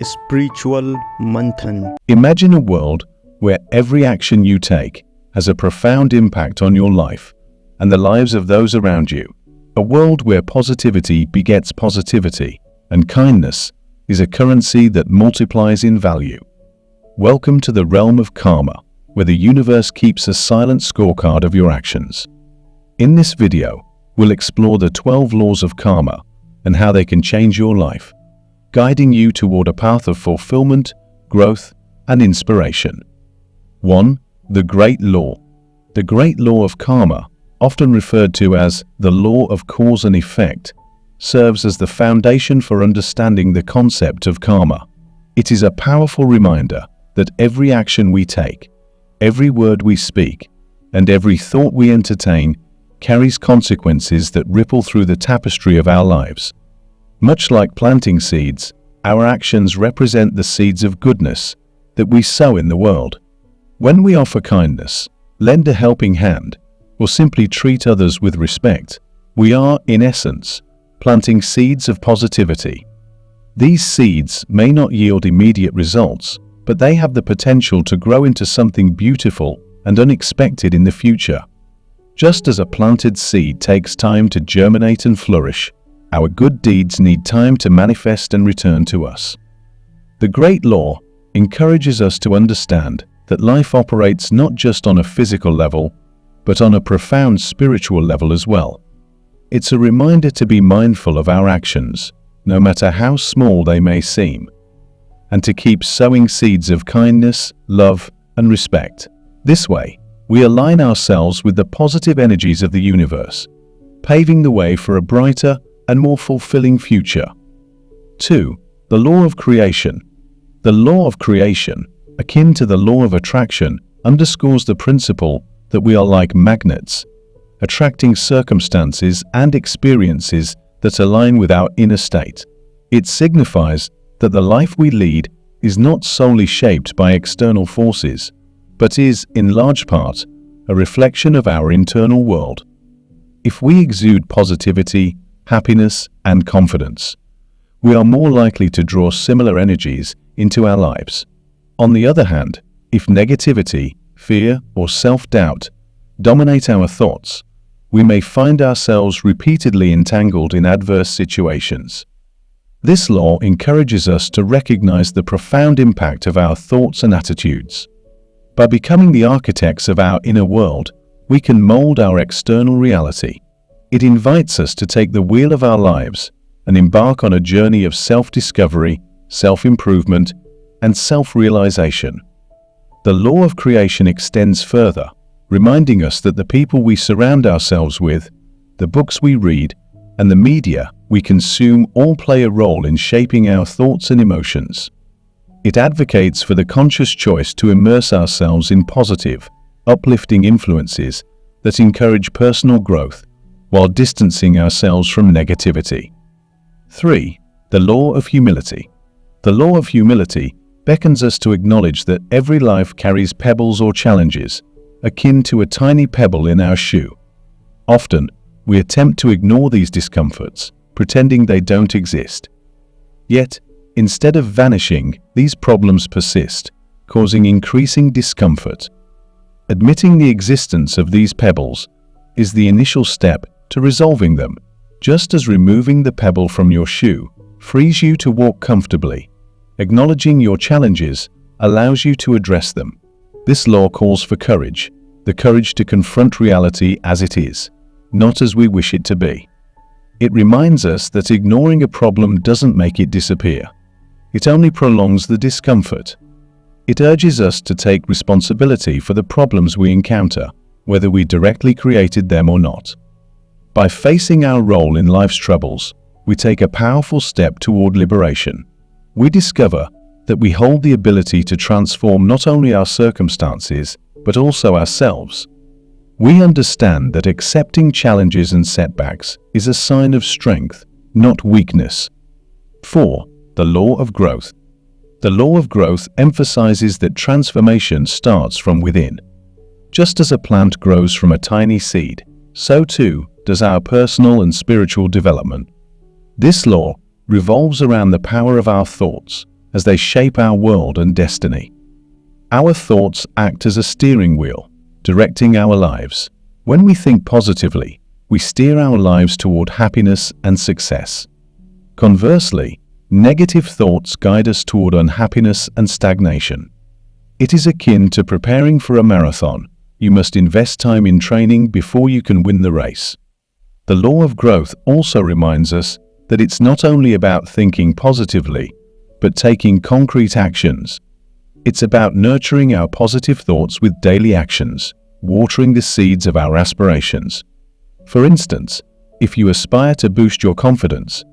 Spiritual Manthan. Imagine a world where every action you take has a profound impact on your life and the lives of those around you. A world where positivity begets positivity and kindness is a currency that multiplies in value. Welcome to the realm of karma, where the universe keeps a silent scorecard of your actions. In this video, we'll explore the 12 laws of karma and how they can change your life, guiding you toward a path of fulfillment, growth, and inspiration. 1. The Great Law. The Great Law of Karma, often referred to as the law of cause and effect, serves as the foundation for understanding the concept of karma. It is a powerful reminder that every action we take, every word we speak, and every thought we entertain carries consequences that ripple through the tapestry of our lives. Much like planting seeds, our actions represent the seeds of goodness that we sow in the world. When we offer kindness, lend a helping hand, or simply treat others with respect, we are, in essence, planting seeds of positivity. These seeds may not yield immediate results, but they have the potential to grow into something beautiful and unexpected in the future. Just as a planted seed takes time to germinate and flourish, our good deeds need time to manifest and return to us. The Great Law encourages us to understand that life operates not just on a physical level, but on a profound spiritual level as well. It's a reminder to be mindful of our actions, no matter how small they may seem, and to keep sowing seeds of kindness, love, and respect. This way, we align ourselves with the positive energies of the universe, paving the way for a brighter and more fulfilling future. 2. The Law of Creation. The law of creation, akin to the law of attraction, underscores the principle that we are like magnets, attracting circumstances and experiences that align with our inner state. It signifies that the life we lead is not solely shaped by external forces, but is, in large part, a reflection of our internal world. If we exude positivity, happiness, and confidence, we are more likely to draw similar energies into our lives. On the other hand, if negativity, fear, or self-doubt dominate our thoughts, we may find ourselves repeatedly entangled in adverse situations. This law encourages us to recognize the profound impact of our thoughts and attitudes. By becoming the architects of our inner world, we can mold our external reality. It invites us to take the wheel of our lives and embark on a journey of self-discovery, self-improvement, and self-realization. The law of creation extends further, reminding us that the people we surround ourselves with, the books we read, and the media we consume all play a role in shaping our thoughts and emotions. It advocates for the conscious choice to immerse ourselves in positive, uplifting influences that encourage personal growth while distancing ourselves from negativity. 3. The Law of Humility. The law of humility beckons us to acknowledge that every life carries pebbles or challenges, akin to a tiny pebble in our shoe. Often, we attempt to ignore these discomforts, pretending they don't exist. Yet, instead of vanishing, these problems persist, causing increasing discomfort. Admitting the existence of these pebbles is the initial step to resolving them, just as removing the pebble from your shoe frees you to walk comfortably. Acknowledging your challenges allows you to address them. This law calls for courage, the courage to confront reality as it is, not as we wish it to be. It reminds us that ignoring a problem doesn't make it disappear. It only prolongs the discomfort. It urges us to take responsibility for the problems we encounter, whether we directly created them or not. By facing our role in life's troubles, we take a powerful step toward liberation. We discover that we hold the ability to transform not only our circumstances, but also ourselves. We understand that accepting challenges and setbacks is a sign of strength, not weakness. 4. The Law of Growth. The law of growth emphasizes that transformation starts from within. Just as a plant grows from a tiny seed, so too does our personal and spiritual development. This law revolves around the power of our thoughts, as they shape our world and destiny. Our thoughts act as a steering wheel, directing our lives. When we think positively, we steer our lives toward happiness and success. Conversely, negative thoughts guide us toward unhappiness and stagnation. It is akin to preparing for a marathon. You must invest time in training before you can win the race. The law of growth also reminds us that it's not only about thinking positively, but taking concrete actions. It's about nurturing our positive thoughts with daily actions, watering the seeds of our aspirations. For instance, if you aspire to boost your confidence,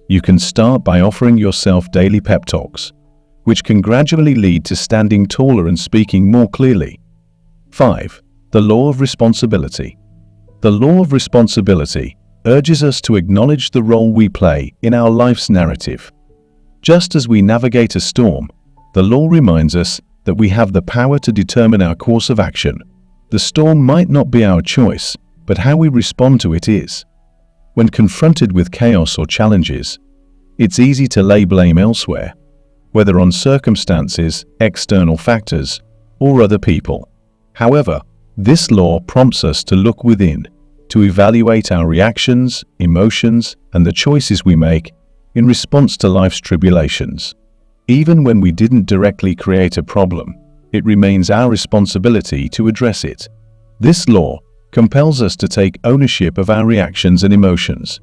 you can start by offering yourself daily pep talks, which can gradually lead to standing taller and speaking more clearly. 5. The law of responsibility. The law of responsibility urges us to acknowledge the role we play in our life's narrative. Just as we navigate a storm, the law reminds us that we have the power to determine our course of action. The storm might not be our choice, but how we respond to it is. When confronted with chaos or challenges, it's easy to lay blame elsewhere, whether on circumstances, external factors, or other people. However, this law prompts us to look within, to evaluate our reactions, emotions, and the choices we make in response to life's tribulations. Even when we didn't directly create a problem, it remains our responsibility to address it. This law compels us to take ownership of our reactions and emotions,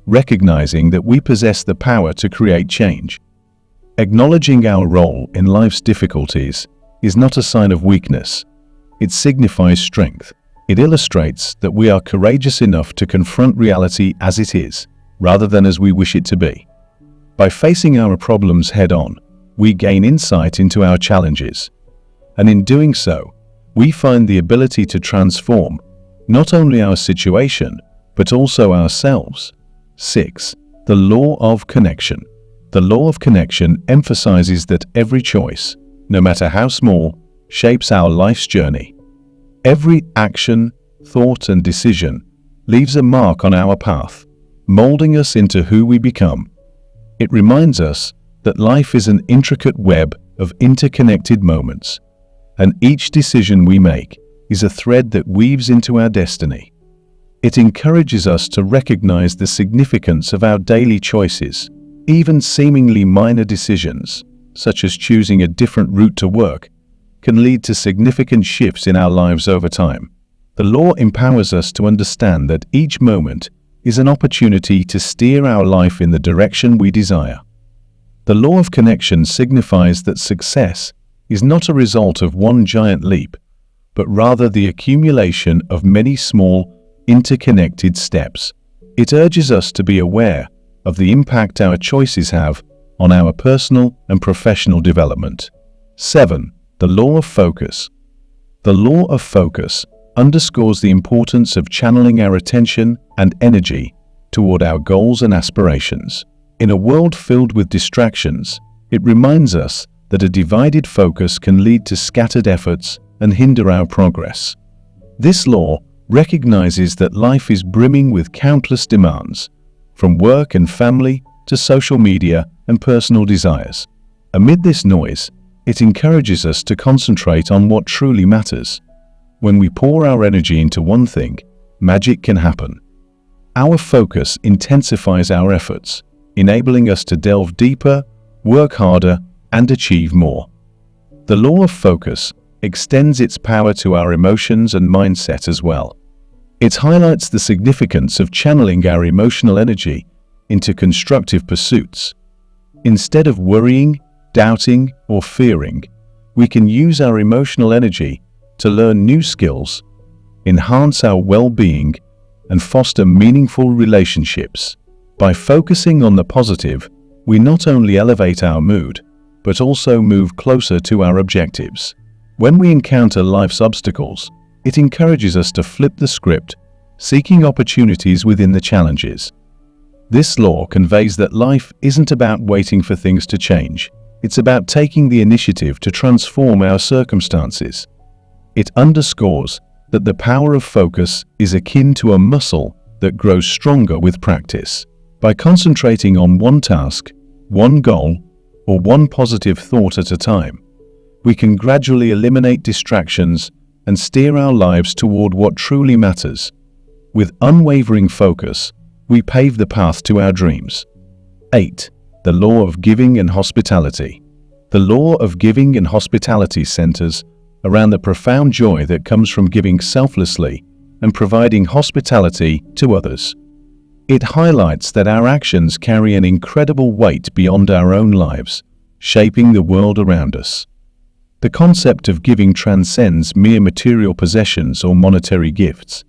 recognizing that we possess the power to create change. Acknowledging our role in life's difficulties is not a sign of weakness. It signifies strength. It illustrates that we are courageous enough to confront reality as it is, rather than as we wish it to be. By facing our problems head-on, we gain insight into our challenges, and in doing so, we find the ability to transform not only our situation, but also ourselves. 6. The law of connection. The law of connection emphasizes that every choice, no matter how small, shapes our life's journey. Every action, thought, and decision leaves a mark on our path, molding us into who we become. It reminds us that life is an intricate web of interconnected moments, and each decision we make is a thread that weaves into our destiny. It encourages us to recognize the significance of our daily choices. Even seemingly minor decisions, such as choosing a different route to work, can lead to significant shifts in our lives over time. The law empowers us to understand that each moment is an opportunity to steer our life in the direction we desire. The law of connection signifies that success is not a result of one giant leap, but rather the accumulation of many small, interconnected steps. It urges us to be aware of the impact our choices have on our personal and professional development. 7. The law of focus. The law of focus underscores the importance of channeling our attention and energy toward our goals and aspirations. In a world filled with distractions, it reminds us that a divided focus can lead to scattered efforts and hinder our progress. This law recognizes that life is brimming with countless demands, from work and family to social media and personal desires. Amid this noise, it encourages us to concentrate on what truly matters. When we pour our energy into one thing, magic can happen. Our focus intensifies our efforts, enabling us to delve deeper, work harder, and achieve more. The law of focus extends its power to our emotions and mindset as well. It highlights the significance of channeling our emotional energy into constructive pursuits. Instead of worrying, doubting, or fearing, we can use our emotional energy to learn new skills, enhance our well-being, and foster meaningful relationships. By focusing on the positive, we not only elevate our mood, but also move closer to our objectives. When we encounter life's obstacles, it encourages us to flip the script, seeking opportunities within the challenges. This law conveys that life isn't about waiting for things to change. It's about taking the initiative to transform our circumstances. It underscores that the power of focus is akin to a muscle that grows stronger with practice. By concentrating on one task, one goal, or one positive thought at a time, we can gradually eliminate distractions and steer our lives toward what truly matters. With unwavering focus, we pave the path to our dreams. 8. The law of giving and hospitality. The law of giving and hospitality centers around the profound joy that comes from giving selflessly and providing hospitality to others. It highlights that our actions carry an incredible weight beyond our own lives, shaping the world around us. The concept of giving transcends mere material possessions or monetary gifts.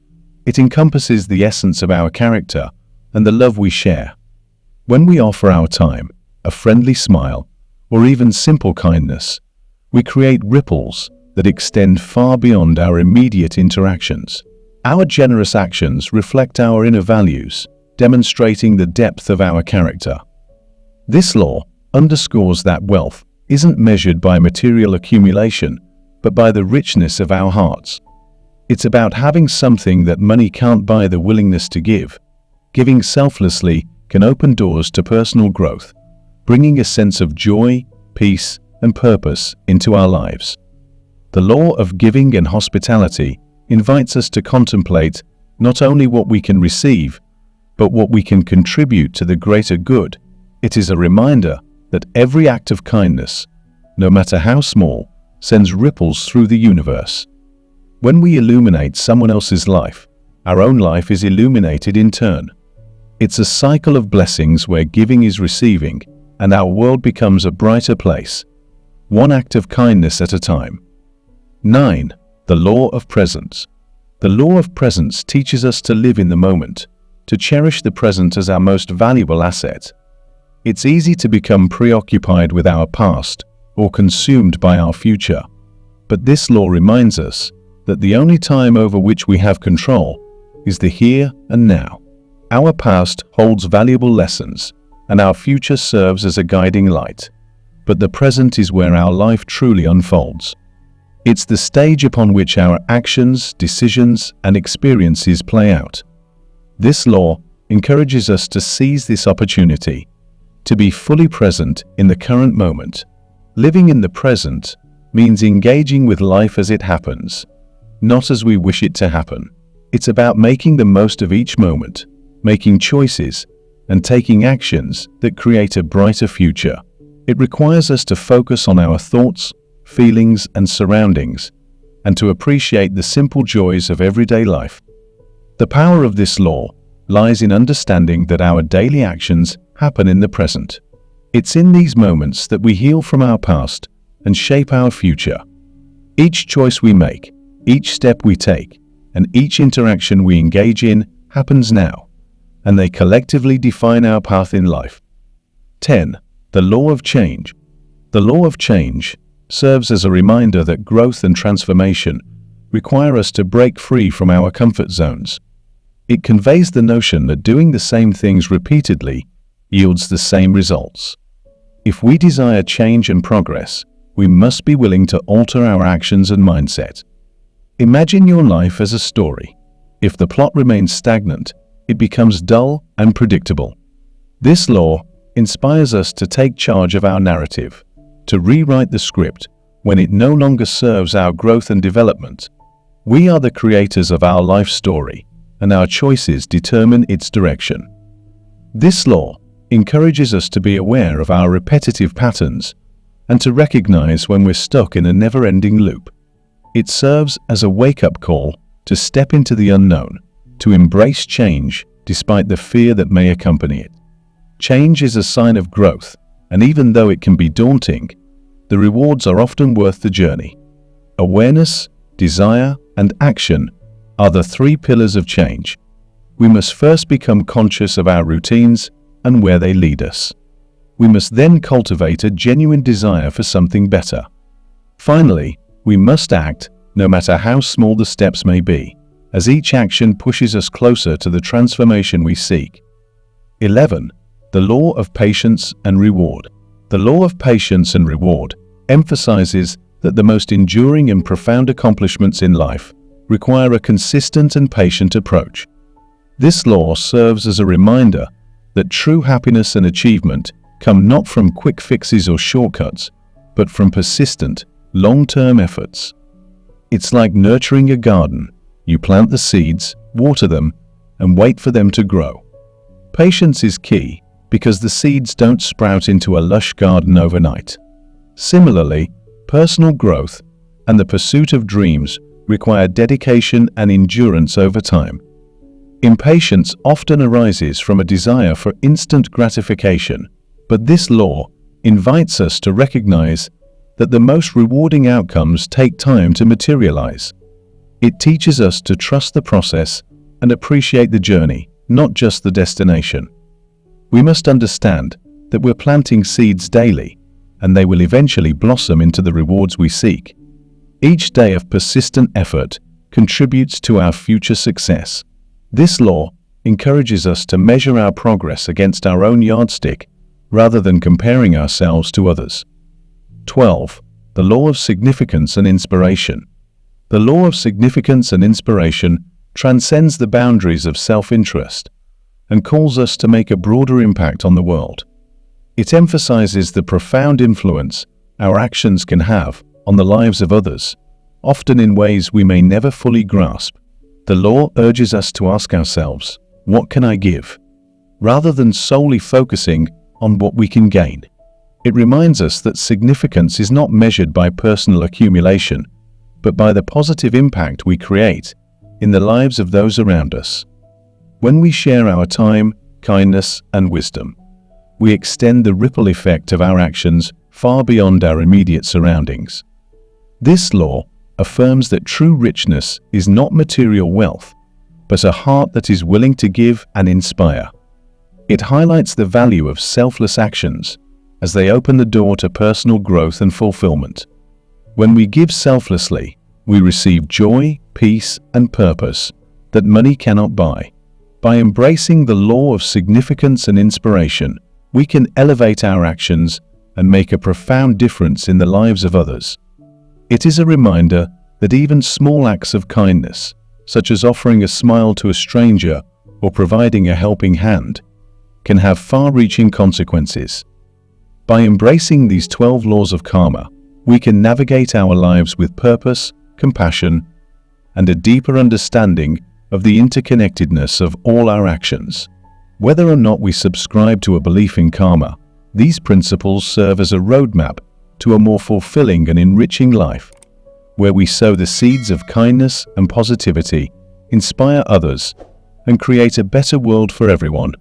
It encompasses the essence of our character and the love we share. When we offer our time, a friendly smile, or even simple kindness, we create ripples that extend far beyond our immediate interactions. Our generous actions reflect our inner values, demonstrating the depth of our character. This law underscores that wealth isn't measured by material accumulation, but by the richness of our hearts. It's about having something that money can't buy: the willingness to give. Giving selflessly can open doors to personal growth, bringing a sense of joy, peace, and purpose into our lives. The law of giving and hospitality invites us to contemplate not only what we can receive, but what we can contribute to the greater good. It is a reminder that every act of kindness, no matter how small, sends ripples through the universe. When we illuminate someone else's life, our own life is illuminated in turn. It's a cycle of blessings where giving is receiving, and our world becomes a brighter place, one act of kindness at a time. 9. The law of presence. The law of presence teaches us to live in the moment, to cherish the present as our most valuable asset. It's easy to become preoccupied with our past or consumed by our future, but this law reminds us that the only time over which we have control is the here and now. Our past holds valuable lessons, and our future serves as a guiding light, but the present is where our life truly unfolds. It's the stage upon which our actions, decisions, and experiences play out. This law encourages us to seize this opportunity, to be fully present in the current moment. Living in the present means engaging with life as it happens, not as we wish it to happen. It's about making the most of each moment, making choices, and taking actions that create a brighter future. It requires us to focus on our thoughts, feelings, and surroundings, and to appreciate the simple joys of everyday life. The power of this law lies in understanding that our daily actions happen in the present. It's in these moments that we heal from our past and shape our future. Each choice we make, each step we take, and each interaction we engage in happens now, and they collectively define our path in life. 10. The law of change. The law of change serves as a reminder that growth and transformation require us to break free from our comfort zones. It conveys the notion that doing the same things repeatedly yields the same results. If we desire change and progress, we must be willing to alter our actions and mindset. Imagine your life as a story. If the plot remains stagnant, it becomes dull and predictable. This law inspires us to take charge of our narrative, to rewrite the script when it no longer serves our growth and development. We are the creators of our life story, and our choices determine its direction. This law encourages us to be aware of our repetitive patterns and to recognize when we're stuck in a never-ending loop. It serves as a wake-up call to step into the unknown, to embrace change despite the fear that may accompany it. Change is a sign of growth, and even though it can be daunting, the rewards are often worth the journey. Awareness, desire, and action are the three pillars of change. We must first become conscious of our routines and where they lead us. We must then cultivate a genuine desire for something better. Finally, we must act, no matter how small the steps may be, as each action pushes us closer to the transformation we seek. 11. The law of patience and reward. The law of patience and reward emphasizes that the most enduring and profound accomplishments in life require a consistent and patient approach. This law serves as a reminder that true happiness and achievement come not from quick fixes or shortcuts, but from persistent, long-term efforts. It's like nurturing a garden. You plant the seeds, water them, and wait for them to grow. Patience is key because the seeds don't sprout into a lush garden overnight. Similarly, personal growth and the pursuit of dreams require dedication and endurance over time. Impatience often arises from a desire for instant gratification, but this law invites us to recognize that the most rewarding outcomes take time to materialize. It teaches us to trust the process and appreciate the journey, not just the destination. We must understand that we're planting seeds daily, and they will eventually blossom into the rewards we seek. Each day of persistent effort contributes to our future success. This law encourages us to measure our progress against our own yardstick rather than comparing ourselves to others. 12. The law of significance and inspiration. The law of significance and inspiration transcends the boundaries of self-interest and calls us to make a broader impact on the world. It emphasizes the profound influence our actions can have on the lives of others, often in ways we may never fully grasp. The law urges us to ask ourselves, what can I give? Rather than solely focusing on what we can gain. It reminds us that significance is not measured by personal accumulation, but by the positive impact we create in the lives of those around us. When we share our time, kindness, and wisdom, we extend the ripple effect of our actions far beyond our immediate surroundings. This law affirms that true richness is not material wealth, but a heart that is willing to give and inspire. It highlights the value of selfless actions as they open the door to personal growth and fulfillment. When we give selflessly, we receive joy, peace, and purpose that money cannot buy. By embracing the law of significance and inspiration, we can elevate our actions and make a profound difference in the lives of others. It is a reminder that even small acts of kindness, such as offering a smile to a stranger or providing a helping hand, can have far-reaching consequences. By embracing these 12 laws of karma, we can navigate our lives with purpose, compassion, and a deeper understanding of the interconnectedness of all our actions. Whether or not we subscribe to a belief in karma, these principles serve as a roadmap to a more fulfilling and enriching life, where we sow the seeds of kindness and positivity, inspire others, and create a better world for everyone.